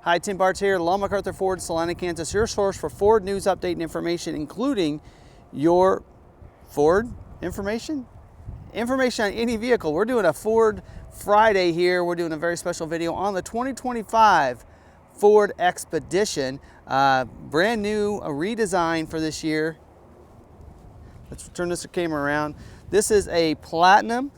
Hi, Tim Bartz here, Law McArthur Ford, Salina, Kansas, your source for Ford news, update, and information, including your Ford information on any vehicle. We're doing a Ford Friday here. We're doing a very special video on the 2025 Ford Expedition. Brand new, a redesign for this year. Let's turn this camera around. This is a Platinum.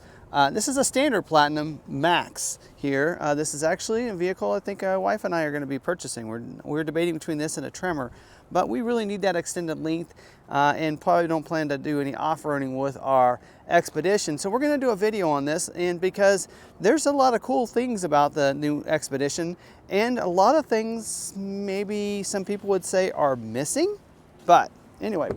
This is a standard Platinum Max here. This is actually a vehicle I think my wife and I are going to be purchasing. We're debating between this and a Tremor, but we really need that extended length and probably don't plan to do any off-roading with our Expedition. So we're going to do a video on this, and because there's a lot of cool things about the new Expedition and a lot of things maybe some people would say are missing. But anyway,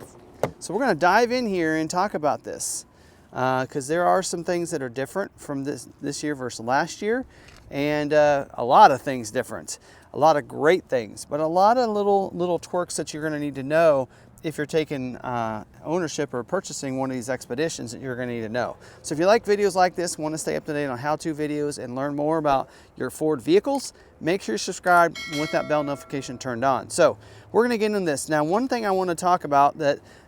so we're going to dive in here and talk about this. Because there are some things that are different from this year versus last year, and a lot of things different, a lot of great things, but a lot of little twerks that you're going to need to know if you're taking ownership or purchasing one of these Expeditions that you're going to need to know. So if you like videos like this, want to stay up to date on how-to videos and learn more about your Ford vehicles, make sure you subscribe with that bell notification turned on. So we're going to get into this. Now, one thing I want to talk about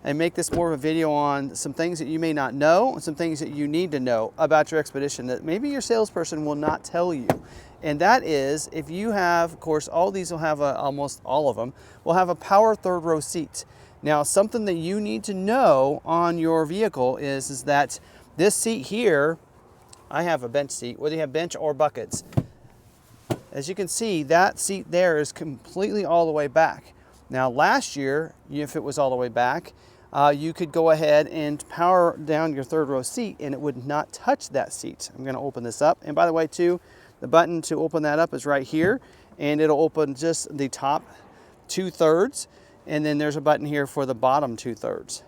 and make this more of a video on some things that you may not know and some things that you need to know about your Expedition that maybe your salesperson will not tell you. And that is, if you have, of course, all these will have almost all of them will have a power third row seat. Now, something that you need to know on your vehicle is that this seat here, I have a bench seat, whether you have bench or buckets. As you can see, that seat there is completely all the way back. Now, last year, if it was all the way back, you could go ahead and power down your third row seat and it would not touch that seat. I'm going to open this up. And by the way, too, the button to open that up is right here, and it'll open just the top 2/3. And then there's a button here for the bottom 2/3,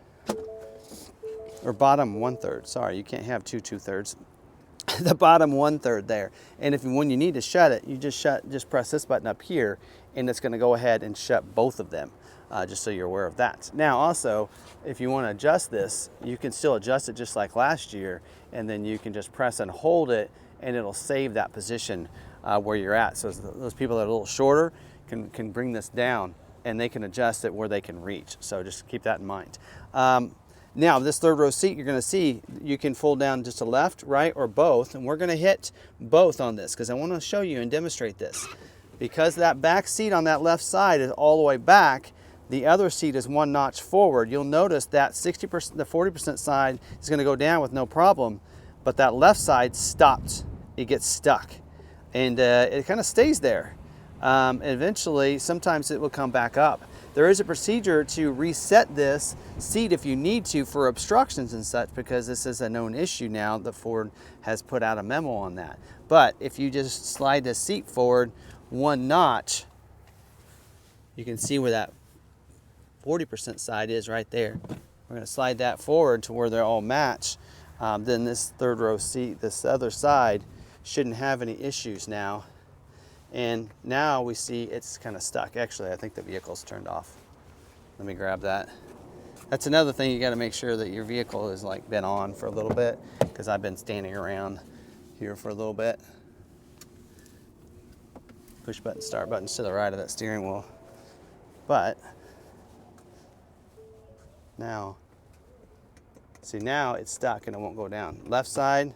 or bottom 1/3. Sorry, you can't have two 2/3. The bottom 1/3 there. And when you need to shut it, you just press this button up here, and it's going to go ahead and shut both of them. Just so you're aware of that. Now, also, if you want to adjust this, you can still adjust it just like last year, and then you can just press and hold it, and it'll save that position where you're at. So those people that are a little shorter can bring this down, and they can adjust it where they can reach. So just keep that in mind. Now, this third row seat, you're going to see you can fold down just to left, right, or both. And we're going to hit both on this because I want to show you and demonstrate this. Because that back seat on that left side is all the way back, the other seat is one notch forward. You'll notice that 60%, the 40% side is going to go down with no problem, but that left side stopped. It gets stuck, and it kind of stays there. Eventually, sometimes it will come back up. There is a procedure to reset this seat if you need to for obstructions and such, because this is a known issue now that Ford has put out a memo on that. But if you just slide the seat forward one notch, you can see where that 40% side is right there. We're going to slide that forward to where they're all matched. Then this third row seat, this other side, shouldn't have any issues now. And now we see it's kind of stuck. Actually, I think the vehicle's turned off. Let me grab that. That's another thing, you got to make sure that your vehicle has been on for a little bit, because I've been standing around here for a little bit. Push button, start buttons to the right of that steering wheel. But now, see, now it's stuck and it won't go down. Left side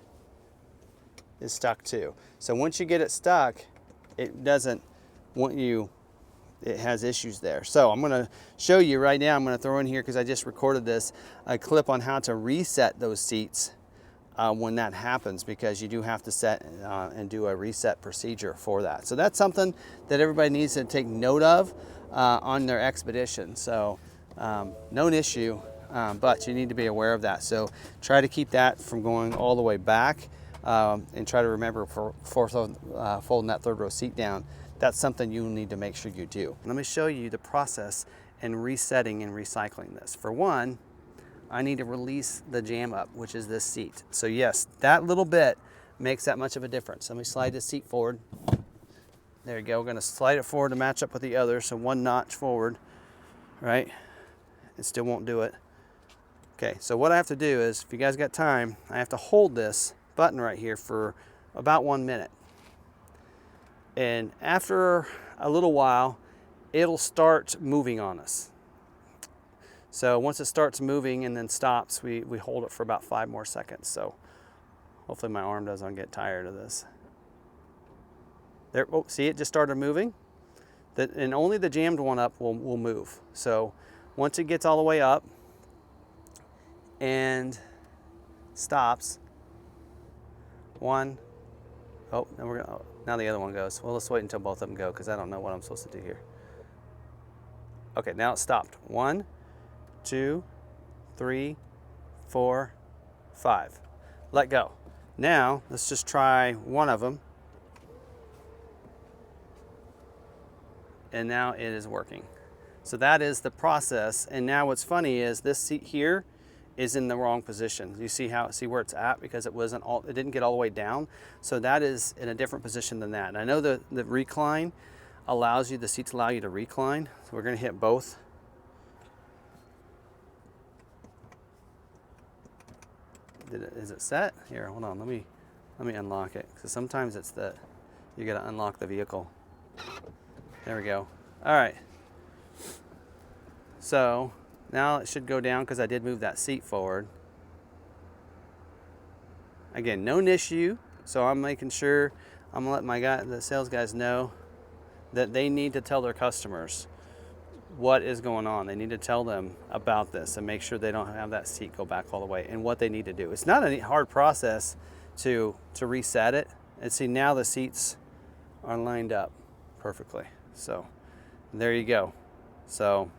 is stuck too. So once you get it stuck, it doesn't want you, it has issues there. So I'm going to show you right now. I'm going to throw in here, because I just recorded this, a clip on how to reset those seats when that happens, because you do have to set and do a reset procedure for that. So that's something that everybody needs to take note of on their Expedition. So known issue, but you need to be aware of that. So try to keep that from going all the way back. And try to remember for folding that third row seat down. That's something you need to make sure you do. Let me show you the process in resetting and recycling this. For one, I need to release the jam up, which is this seat. So yes, that little bit makes that much of a difference. Let me slide this seat forward. There you go. We're going to slide it forward to match up with the other, so one notch forward, right? It still won't do it. Okay, so what I have to do is, if you guys got time, I have to hold this button right here for about 1 minute. And after a little while, it'll start moving on us. So once it starts moving and then stops, we hold it for about 5 more seconds. So hopefully my arm doesn't get tired of this. There, oh, see, it just started moving. And only the jammed one up will move. So once it gets all the way up and stops, one, oh, now the other one goes. Well, let's wait until both of them go because I don't know what I'm supposed to do here. Okay, now it stopped. 1, 2, 3, 4, 5. Let go. Now, let's just try one of them. And now it is working. So that is the process. And now what's funny is this seat here is in the wrong position. You see where it's at because it didn't get all the way down. So that is in a different position than that. And I know the recline the seats allow you to recline. So we're gonna hit both. Is it set? Here, hold on, let me unlock it. Because sometimes it's that you gotta unlock the vehicle. There we go. All right. So now it should go down because I did move that seat forward. Again, no issue. So I'm making sure I'm gonna let the sales guys know that they need to tell their customers what is going on. They need to tell them about this and make sure they don't have that seat go back all the way and what they need to do. It's not a hard process to reset it. And see, now the seats are lined up perfectly. So there you go. So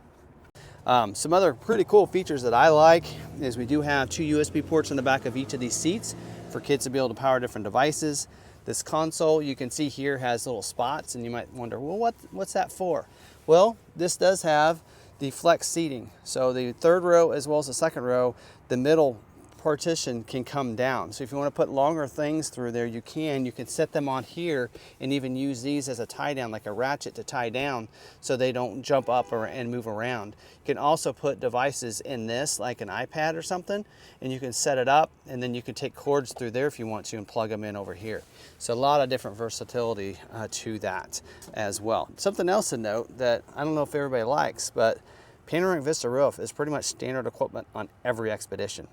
some other pretty cool features that I like is we do have 2 USB ports in the back of each of these seats for kids to be able to power different devices. This console you can see here has little spots and you might wonder, well, what's that for? Well, this does have the flex seating. So the 3rd row as well as the 2nd row, the middle partition can come down. So if you want to put longer things through there, you can set them on here and even use these as a tie down, like a ratchet to tie down so they don't jump up and move around. You can also put devices in this like an iPad or something, and you can set it up and then you can take cords through there if you want to and plug them in over here. So a lot of different versatility to that as well. Something else to note that I don't know if everybody likes, but panoramic vista roof is pretty much standard equipment on every Expedition.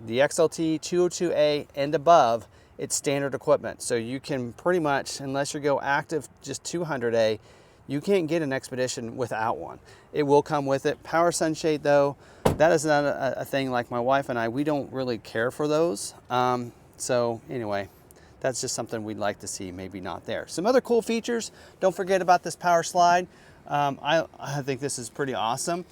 The XLT 202A and above, it's standard equipment. So you can pretty much, unless you go active just 200A, you can't get an Expedition without one. It will come with it. Power sunshade though, that is not a thing. Like my wife and I, we don't really care for those. So anyway, that's just something we'd like to see, maybe not there. Some other cool features, don't forget about this power slide. I think this is pretty awesome.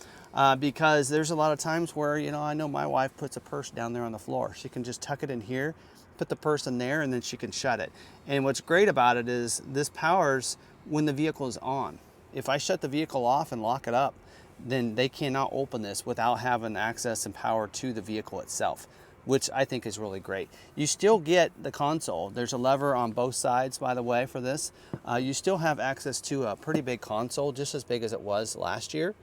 Because there's a lot of times where, I know my wife puts a purse down there on the floor. She can just tuck it in here, put the purse in there, and then she can shut it. And what's great about it is this powers when the vehicle is on. If I shut the vehicle off and lock it up, then they cannot open this without having access and power to the vehicle itself, which I think is really great. You still get the console. There's a lever on both sides, by the way, for this. You still have access to a pretty big console, just as big as it was last year.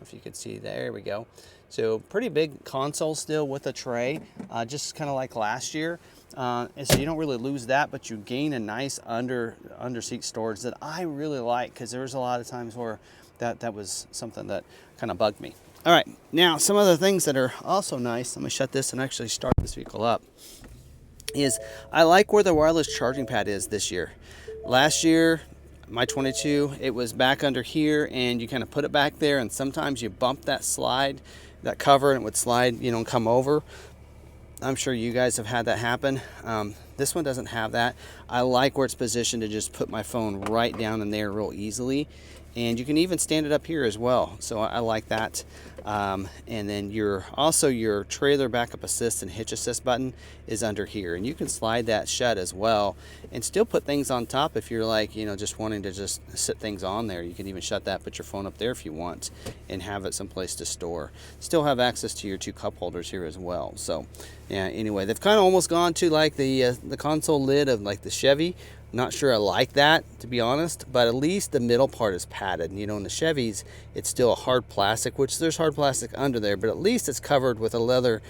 If you could see, there we go. So pretty big console still with a tray, just kind of like last year. And so you don't really lose that, but you gain a nice under seat storage that I really like, because there was a lot of times where that was something that kind of bugged me. All right, now some other things that are also nice, I'm gonna shut this and actually start this vehicle up, is I like where the wireless charging pad is this year. Last year, my 22, it was back under here and you kind of put it back there, and sometimes you bump that cover and it would slide, and come over. I'm sure you guys have had that happen. This one doesn't have that. I like where it's positioned to just put my phone right down in there real easily. And you can even stand it up here as well. So I like that. And then your trailer backup assist and hitch assist button is under here. And you can slide that shut as well and still put things on top if you're like, just wanting to just sit things on there. You can even shut that, put your phone up there if you want, and have it someplace to store. Still have access to your 2 cup holders here as well. So yeah, anyway, they've kind of almost gone to like the console lid of like the Chevy. Not sure I like that, to be honest, but at least the middle part is padded. In the Chevys, it's still a hard plastic, which there's hard plastic under there, but at least it's covered with a leather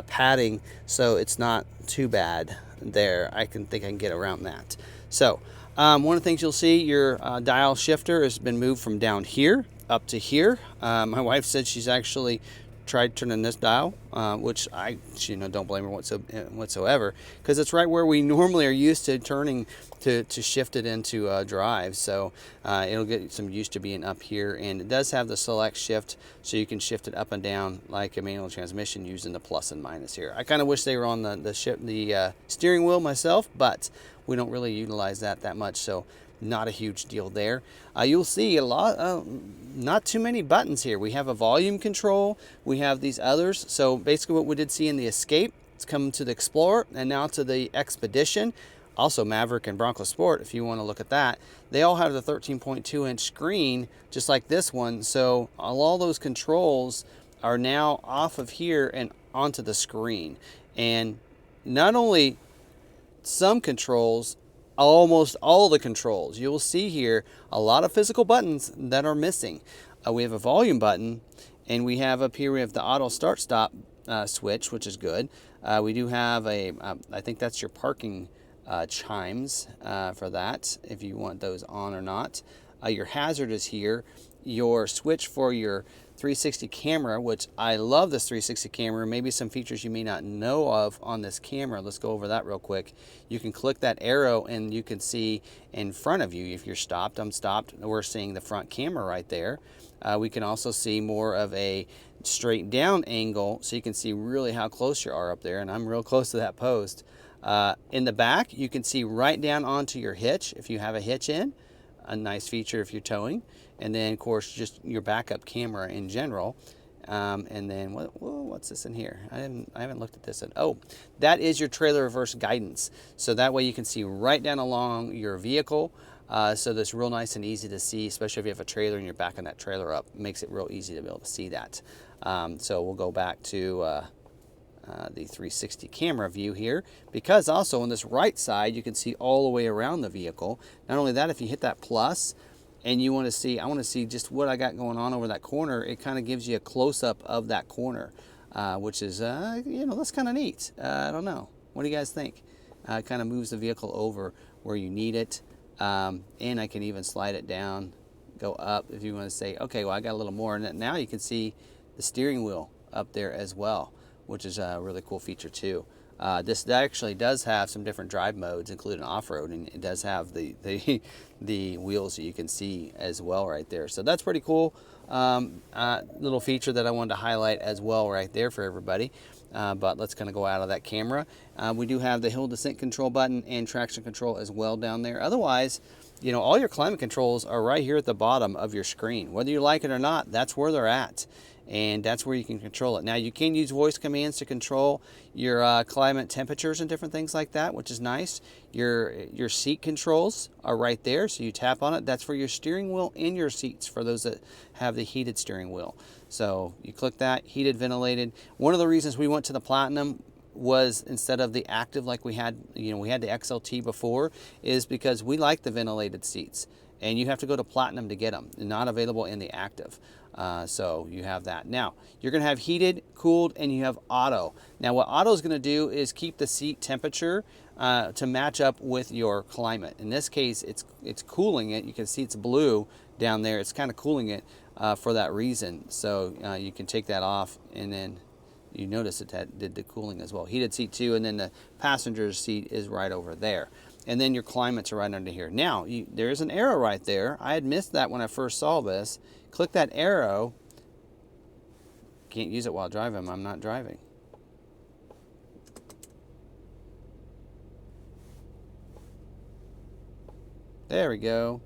padding, so it's not too bad there. I think I can get around that. So One of the things you'll see, your dial shifter has been moved from down here up to here. My wife said she's actually tried turning this dial, which I don't blame her whatsoever, because it's right where we normally are used to turning to shift it into drive. So it'll get some used to being up here, and it does have the select shift, so you can shift it up and down like a manual transmission using the plus and minus here. I kind of wish they were on the steering wheel myself, but we don't really utilize that much, so not a huge deal there. You'll see a lot, not too many buttons here. We have a volume control, we have these others. So basically what we did see in the Escape, it's come to the Explorer, and now to the Expedition, also Maverick and Bronco Sport, if you want to look at that. They all have the 13.2 inch screen, just like this one. So all those controls are now off of here and onto the screen. And not only some controls, almost all the controls. You'll see here a lot of physical buttons that are missing. We have a volume button, and we have up here, we have the auto start stop switch, which is good. We do have I think that's your parking chimes for that, if you want those on or not. Your hazard is here. Your switch for your 360 camera, which I love this 360 camera. Maybe some features you may not know of on this camera. Let's go over that real quick. You can click that arrow and you can see in front of you if you're stopped. I'm stopped. We're seeing the front camera right there. We can also see more of a straight down angle, so you can see really how close you are up there, and I'm real close to that post. In the back, you can see right down onto your hitch if you have a hitch in. A nice feature if you're towing. And then, of course, just your backup camera in general. And then, what's this in here? I haven't looked at this. Oh, that is your trailer reverse guidance. So that way you can see right down along your vehicle. So that's real nice and easy to see, especially if you have a trailer and you're backing that trailer up. It makes it real easy to be able to see that. So we'll go back to the 360 camera view here, because also on this right side you can see all the way around the vehicle. Not only that, if you hit that plus and you want to see, I want to see just what I got going on over that corner, it kind of gives you a close-up of that corner, which is that's kind of neat. I don't know, what do you guys think? It kind of moves the vehicle over where you need it, and I can even slide it down, go up if you want to say, okay, well, I got a little more. And now you can see the steering wheel up there as well, which is a really cool feature too. This actually does have some different drive modes, including off-road, and it does have the wheels that you can see as well right there. So that's pretty cool. Little feature that I wanted to highlight as well right there for everybody. But let's kind of go out of that camera. We do have the hill descent control button and traction control as well down there. Otherwise, all your climate controls are right here at the bottom of your screen. Whether you like it or not, that's where they're at. And that's where you can control it. Now, you can use voice commands to control your climate temperatures and different things like that, which is nice. Your seat controls are right there, so you tap on it. That's for your steering wheel and your seats, for those that have the heated steering wheel. So you click that, heated, ventilated. One of the reasons we went to the Platinum was, instead of the active like we had, we had the XLT before, is because we like the ventilated seats. And you have to go to Platinum to get them. They're not available in the active. So you have that. Now, you're going to have heated, cooled, and you have auto. Now, what auto is going to do is keep the seat temperature to match up with your climate. In this case, it's cooling it. You can see it's blue down there. It's kind of cooling it for that reason. So you can take that off, and then you notice it did the cooling as well. Heated seat 2, and then the passenger's seat is right over there. And then your climates are right under here. Now, there's an arrow right there. I had missed that when I first saw this. Click that arrow. Can't use it while driving. I'm not driving. There we go.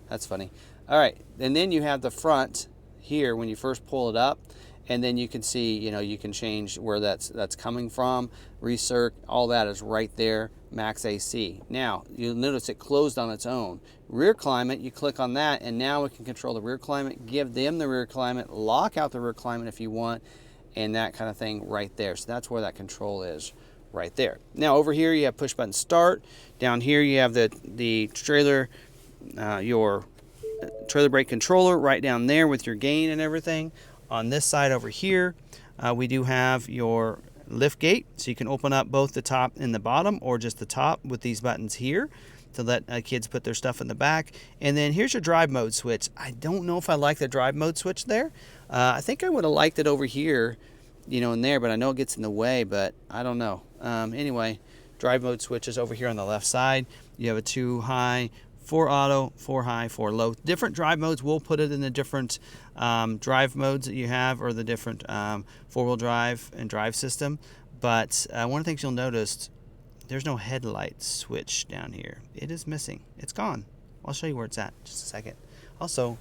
That's funny. All right, and then you have the front here when you first pull it up. And then you can see, you can change where that's coming from, recirc, all that is right there, max AC. Now, you'll notice it closed on its own. Rear climate, you click on that, and now we can control the rear climate, give them the rear climate, lock out the rear climate if you want, and that kind of thing right there. So that's where that control is right there. Now, over here you have push button start. Down here you have the trailer, your trailer brake controller right down there with your gain and everything. On this side over here, we do have your lift gate, so you can open up both the top and the bottom, or just the top with these buttons here. to let kids put their stuff in the back. And then here's your drive mode switch. I don't know if I like the drive mode switch there. I think I would have liked it over here, in there, but I know it gets in the way, but I don't know. Anyway, drive mode switch is over here on the left side. You have a 2 high, 4 auto, 4 high, 4 low. Different drive modes, we'll put it in the different drive modes that you have, or the different 4-wheel drive and drive system. But one of the things you'll notice, there's no headlight switch down here. It is missing. It's gone. I'll show you where it's at in just a second. Also,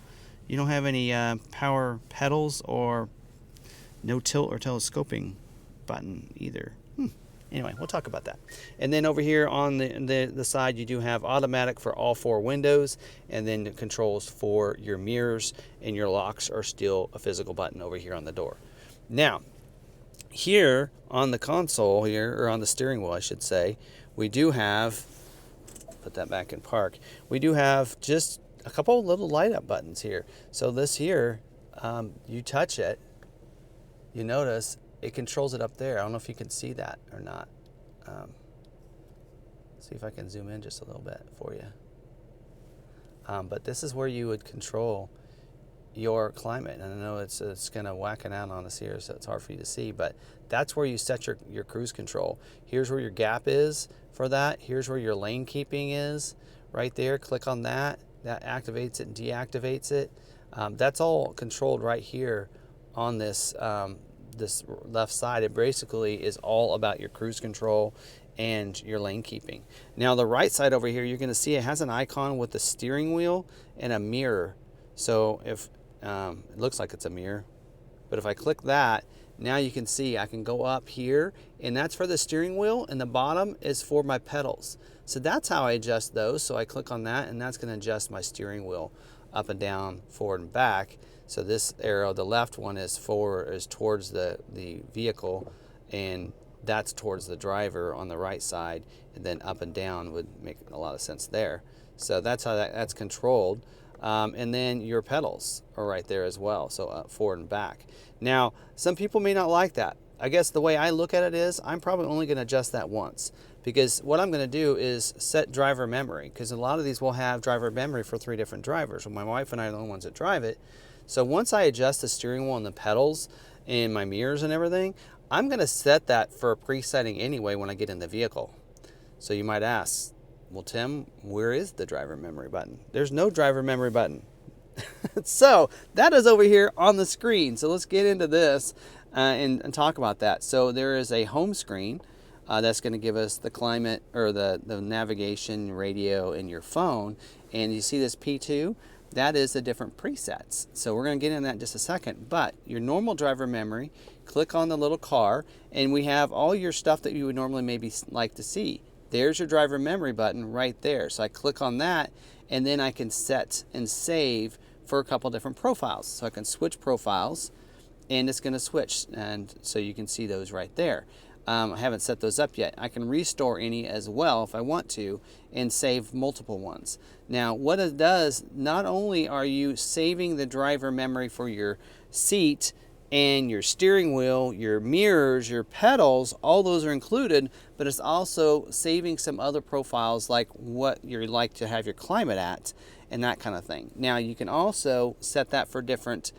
you don't have any power pedals or no tilt or telescoping button either. Anyway, we'll talk about that. And then over here on the side, you do have automatic for all 4 windows, and then the controls for your mirrors, and your locks are still a physical button over here on the door. Now, here on the console here, or on the steering wheel, I should say, we do have, put that back in park, we do have just a couple little light up buttons here. So this here, you touch it, you notice it controls it up there. I don't know if you can see that or not. See if I can zoom in just a little bit for you. But this is where you would control your climate. And I know it's kind of whacking out on us here, so it's hard for you to see, but that's where you set your cruise control. Here's where your gap is for that. Here's where your lane keeping is right there. Click on that. That activates it and deactivates it. That's all controlled right here on this this left side. It basically is all about your cruise control and your lane keeping. Now the right side over here, you're going to see it has an icon with the steering wheel and a mirror. So if it looks like it's a mirror, but if I click that, now you can see I can go up here, and that's for the steering wheel, and the bottom is for my pedals. So that's how I adjust those. So I click on that, and that's going to adjust my steering wheel up and down, forward and back. So this arrow, the left one is towards the vehicle, and that's towards the driver on the right side, and then up and down would make a lot of sense there. So that's how that's controlled. And then your pedals are right there as well, so forward and back. Now, some people may not like that. I guess the way I look at it is I'm probably only going to adjust that once, because what I'm going to do is set driver memory, because a lot of these will have driver memory for 3 different drivers. Well, my wife and I are the only ones that drive it. So once I adjust the steering wheel and the pedals and my mirrors and everything, I'm going to set that for a presetting anyway when I get in the vehicle. So you might ask, well, Tim, where is the driver memory button? There's no driver memory button. So that is over here on the screen. So let's get into this and talk about that. So there is a home screen that's going to give us the climate, or the navigation, radio, and your phone. And you see this P2? That is the different presets. So we're going to get into that in just a second. But your normal driver memory, click on the little car, and we have all your stuff that you would normally maybe like to see. There's your driver memory button right there. So I click on that, and then I can set and save for a couple different profiles. So I can switch profiles, and it's going to switch. And so you can see those right there. I haven't set those up yet. I can restore any as well if I want to, and save multiple ones. Now, what it does, not only are you saving the driver memory for your seat and your steering wheel, your mirrors, your pedals, all those are included, but it's also saving some other profiles, like what you like to have your climate at and that kind of thing. Now, you can also set that for different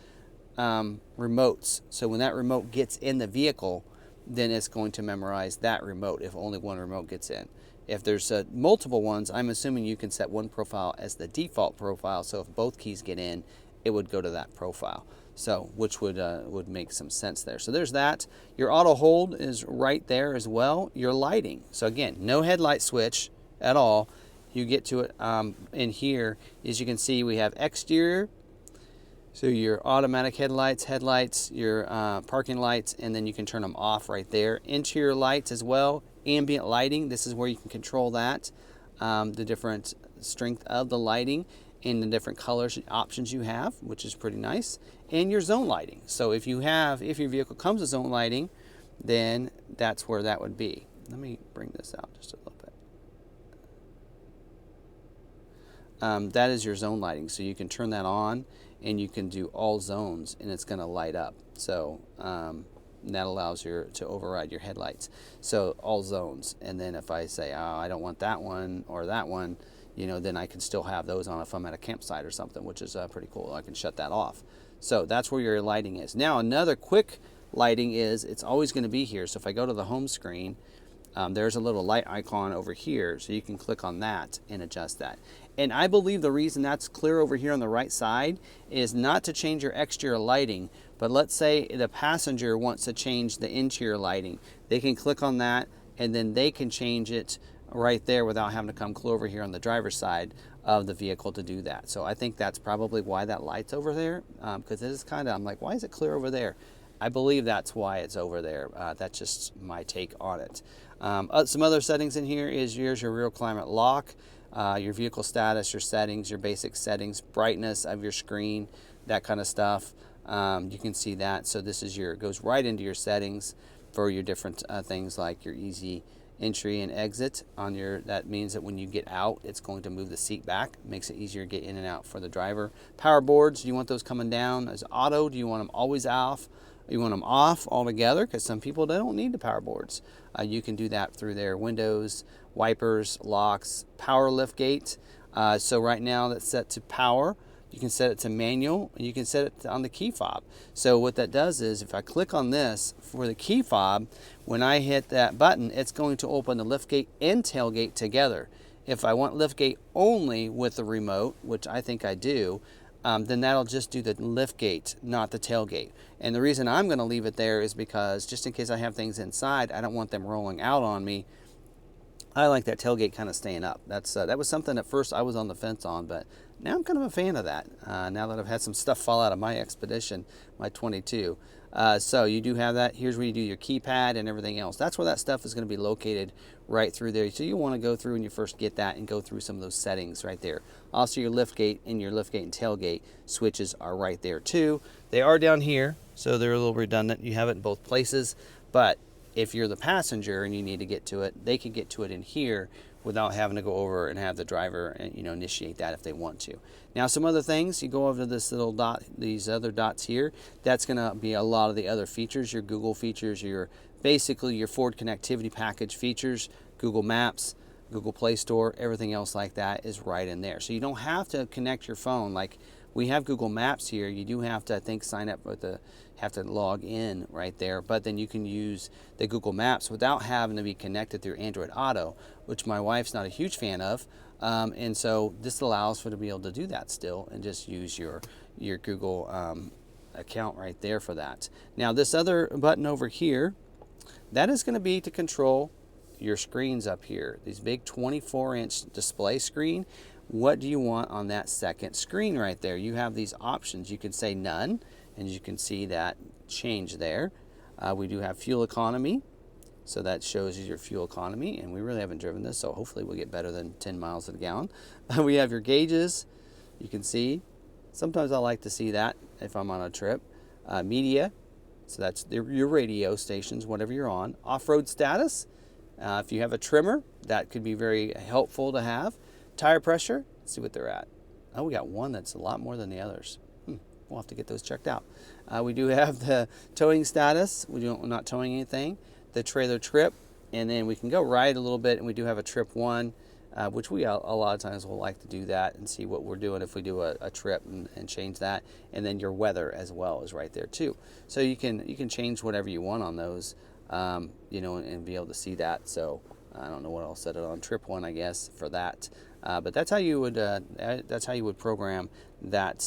remotes. So when that remote gets in the vehicle, then it's going to memorize that remote if only one remote gets in. If there's multiple ones, I'm assuming you can set one profile as the default profile, so if both keys get in, it would go to that profile. So, which would make some sense there. So there's that. Your auto hold is right there as well. Your lighting. So again, no headlight switch at all. You get to it in here. As you can see, we have exterior. So your automatic headlights, your parking lights, and then you can turn them off right there. Interior lights as well. Ambient lighting. This is where you can control that. The different strength of the lighting and the different colors and options you have, which is pretty nice. And your zone lighting. So if your vehicle comes with zone lighting, then that's where that would be. Let me bring this out just a little bit. That is your zone lighting. So you can turn that on, and you can do all zones, and it's going to light up. So that allows you to override your headlights. So all zones. And then if I say, oh, I don't want that one or that one, then I can still have those on if I'm at a campsite or something, which is pretty cool. I can shut that off. So that's where your lighting is. Now another quick lighting is, it's always going to be here. So if I go to the home screen, there's a little light icon over here, so you can click on that and adjust that. And I believe the reason that's clear over here on the right side is not to change your exterior lighting, but let's say the passenger wants to change the interior lighting. They can click on that, and then they can change it right there without having to come clear over here on the driver's side of the vehicle to do that. So I think that's probably why that light's over there, because it is kind of, I'm like, why is it clear over there? I believe that's why it's over there. That's just my take on it. Some other settings in here is here's your rear climate lock, your vehicle status, your settings, your basic settings, brightness of your screen, that kind of stuff. You can see that. So this is it goes right into your settings for your different things like your easy entry and exit on that means that when you get out, it's going to move the seat back, makes it easier to get in and out for the driver. Power boards, do you want those coming down as auto? Do you want them always off? You want them off altogether, because some people, they don't need the power boards. You can do that through their windows, wipers, locks, power lift gate. So right now that's set to power. You can set it to manual, and you can set it on the key fob. So what that does is, if I click on this for the key fob, when I hit that button, it's going to open the liftgate and tailgate together. If I want liftgate only with the remote, which I think I do, then that'll just do the liftgate, not the tailgate. And the reason I'm going to leave it there is because just in case I have things inside, I don't want them rolling out on me. I like that tailgate kind of staying up. That was something at first I was on the fence on, but now I'm kind of a fan of that. Now that I've had some stuff fall out of my Expedition, my 22. So you do have that. Here's where you do your keypad and everything else. That's where that stuff is going to be located, right through there. So you want to go through when you first get that and go through some of those settings right there. Also your liftgate and tailgate switches are right there too. They are down here, so they're a little redundant. You have it in both places, but if you're the passenger and you need to get to it, they can get to it in here without having to go over and have the driver, initiate that if they want to. Now, some other things, you go over to this little dot, these other dots here, that's going to be a lot of the other features, your Google features, basically your Ford connectivity package features, Google Maps, Google Play Store, everything else like that is right in there. So you don't have to connect your phone. Like we have Google Maps here. You do have to, I think, sign up with have to log in right there, but then you can use the Google Maps without having to be connected through Android Auto, which my wife's not a huge fan of. And so this allows for to be able to do that still and just use your Google account right there for that. Now this other button over here, that is going to be to control your screens up here. These big 24-inch display screen. What do you want on that second screen right there? You have these options. You can say none, and you can see that change there. We do have fuel economy, so that shows you your fuel economy, and we really haven't driven this, so hopefully we'll get better than 10 miles a gallon. We have your gauges. You can see. Sometimes I like to see that if I'm on a trip. Media, so that's your radio stations, whatever you're on. Off-road status. If you have a trimmer, that could be very helpful to have. Tire pressure, let's see what they're at. Oh, we got one that's a lot more than the others. We'll have to get those checked out. We do have the towing status. We're not towing anything. The trailer trip, and then we can go right a little bit, and we do have a trip one, which we a lot of times will like to do that and see what we're doing if we do a trip and change that. And then your weather as well is right there too. So you can change whatever you want on those, and be able to see that. So I don't know what I'll set it on, trip one, I guess, for that. But that's how you would program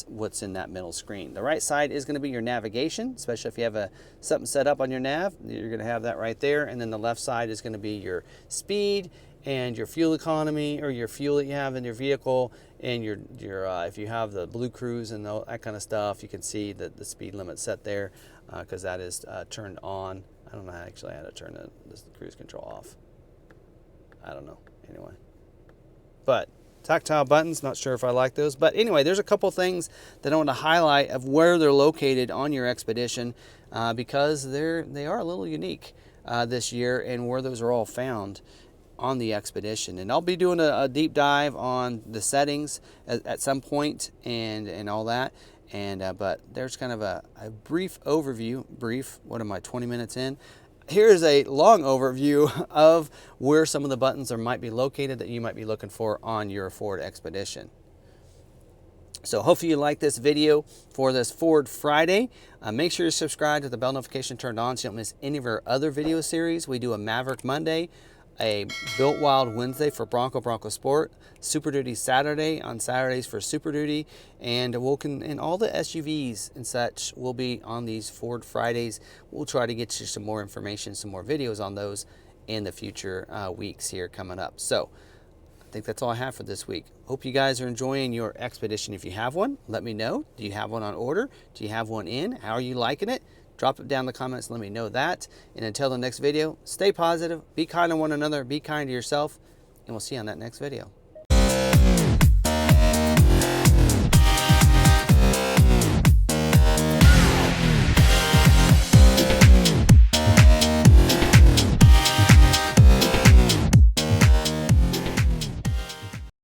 what's in that middle screen. The right side is going to be your navigation, especially if you have something set up on your nav. You're going to have that right there. And then the left side is going to be your speed and your fuel economy, or your fuel that you have in your vehicle, and your if you have the Blue Cruise and that kind of stuff, you can see that the speed limit set there because that is turned on. I don't know actually how to turn the cruise control off. I don't know. Anyway. But tactile buttons, not sure if I like those. But anyway, there's a couple things that I want to highlight of where they're located on your Expedition because they are a little unique this year, and where those are all found on the Expedition. And I'll be doing a deep dive on the settings at some point and all that. And but there's kind of a brief overview. What am I, 20 minutes in? here's a long overview of where some of the buttons might be located that you might be looking for on your Ford Expedition. So hopefully you like this video for this Ford Friday. Make sure you subscribe with the bell notification turned on so you don't miss any of our other video series. We do a Maverick Monday, a Built Wild Wednesday for Bronco Sport, Super Duty Saturday on Saturdays for Super Duty, and and all the SUVs and such will be on these Ford Fridays. We'll try to get you some more information, some more videos on those in the future weeks here coming up. So I think that's all I have for this week. Hope you guys are enjoying your Expedition. If you have one, let me know. Do you have one on order? Do you have one in? How are you liking it? Drop it down in the comments and let me know that. And until the next video, stay positive, be kind to one another, be kind to yourself, and we'll see you on that next video.